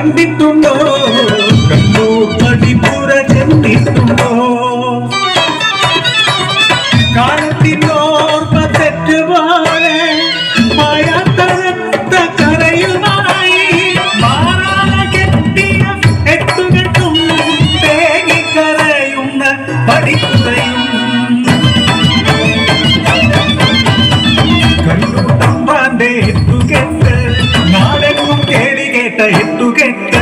കണ്ടിട്ടുണ്ടോ? കണ്ണൂർ പടിപ്പുര ചെന്നിട്ടുണ്ടോ? കാലത്തിനോർമ്മ തെറ്റുപോലെ മായാത്തരത്ത കരയുമായി മാറാല കെട്ടിയ എട്ടുകെട്ടും തേങ്ങിക്കരയുന്ന പടിപ്പുരയും കണ്ണൂട്ടമ്പാന്റെ എട്ടുകെട്ട് നാടെങ്ങും കേളി കേട്ട എട്ടുകെട്ട്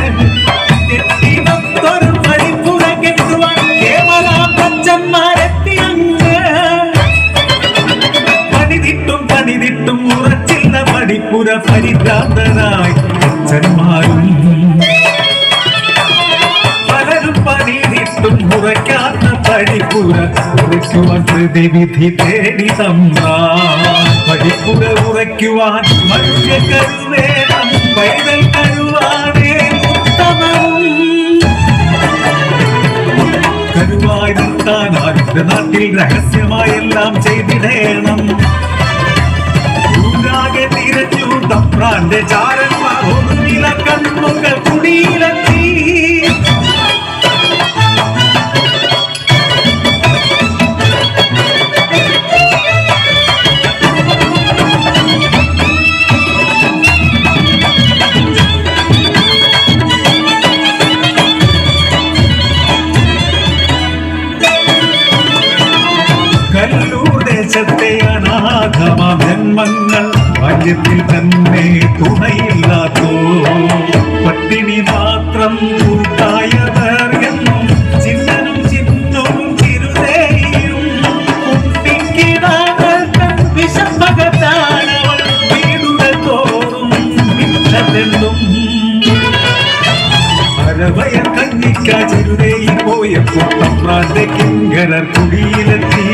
എട്ടിനൊത്തൊരു പടിപ്പുര കെട്ടുവാൻ കേവല പച്ചന്മാരെത്തിയങ്ങ് പണിതിട്ടും ഉറച്ചില്ല പടിപ്പുര പരിഭ്രാന്തരായി അച്ഛന്മാരും പലരും പണിതിട്ടും ഉറയ്ക്കാത്ത പടിപ്പുര ഉറയ്ക്കുവാൻ പ്രതിവിധി തേടി പടിപ്പുര ഉറയ്ക്കുവാൻ മനുഷ്യ കരുവേണം പൈതൽ കരുവാണേ ഉത്തമവും കരുവായി നിർത്താൻ ആരുടെ നാട്ടിൽ രഹസ്യമായെല്ലാം ചെയ്തിടേണം ൂരാകെ തിരഞ്ഞു തമ്പ്രാന്റെ ചാരന്മാർ ഒരു നില കണ്ണുകൾ കുടിയിലെത്തി ദേശത്തെ അനാഥമാം ജന്മങ്ങൾ ബാല്യത്തിൽ തന്നെ തുണയില്ലാത്തോ പട്ടിണി മാത്രം കൂട്ടായവർ എന്നും ചിന്നനും ചിന്നവും ചിരുതേയും വിഷമകത്താണവൾ വീടുകൾ തോറും മിച്ചതെന്നും അരവയ കഞ്ഞിക്ക ചിരുതയിൽ പോയപ്പോൾ തമ്പ്രാന്റെ കിങ്കരർ കുടിയിലെത്തി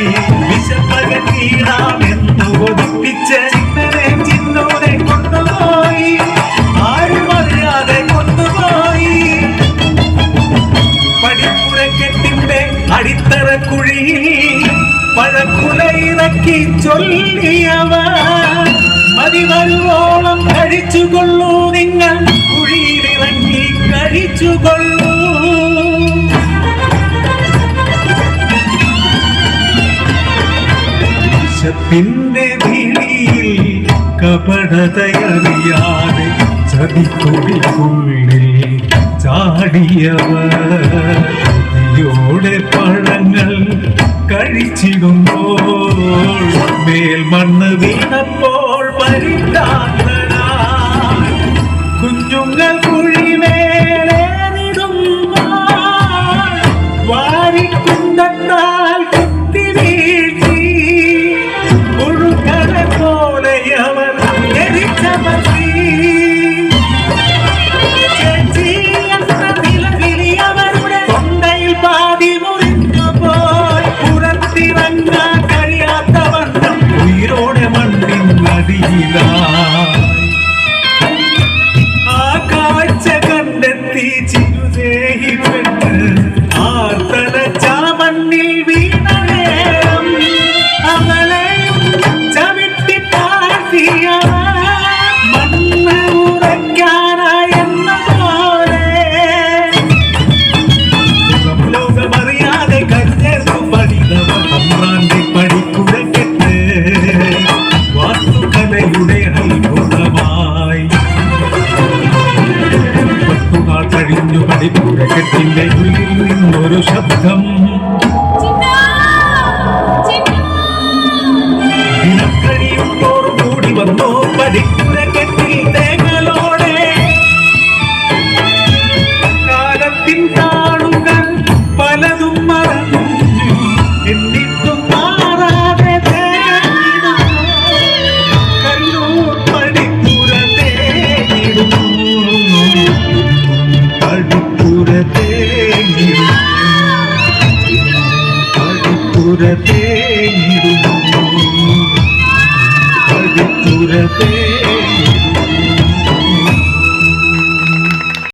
വിഷമകത്തീരാമെന്നു ഒതുപ്പിച്ച് ചിന്നോനെ കൊണ്ടുപോയി ആരും അറിയാതെ കൊണ്ടുപോയി പടിപ്പുരക്കെട്ടിന്റെ അടിത്തറ കുഴിയിൽ പഴക്കുല ഇറക്കി ചൊല്ലിയവർ മതി വരുവോളം കഴിച്ചുകൊള്ളൂ നിങ്ങൾ കുഴിയിലിറങ്ങി കഴിച്ചുകൊള്ളൂ ിന്റെ വിളിയിൽ കപടതയറിയാതെ ചതിക്കൊടിക്കുള്ളിൽ ചാടിയവയോടെ പഴങ്ങൾ കഴിച്ചിടുമ്പോൾ മേൽമണ്ണ് വീണപ്പോൾ പരിതാപനാ കുഞ്ഞുങ്ങൾ കുഴിമേലേറിടുമ്പോൾ വാരിക്കുണ്ടാൽ കുത്തി വീഴ്ച തൊണ്ടയിൽ പാതി മുറിഞ്ഞു പോയി പുറത്തിറങ്ങാൻ കഴിയാത്ത വണ്ണം ഉയരോടെ മണ്ണിൻ നദിയിലായി ആ കാഴ്ച കണ്ടെത്തി ചിരുതേഹി പെണ്ണ് ആർത്തലച്ച മണ്ണിൽ വീണ നേരം അവളെയും ചവിട്ടി താഴ്ത്തിയ പടിപ്പുരക്കെട്ടിന്റെ ഉള്ളിൽ നിന്നൊരു ശബ്ദം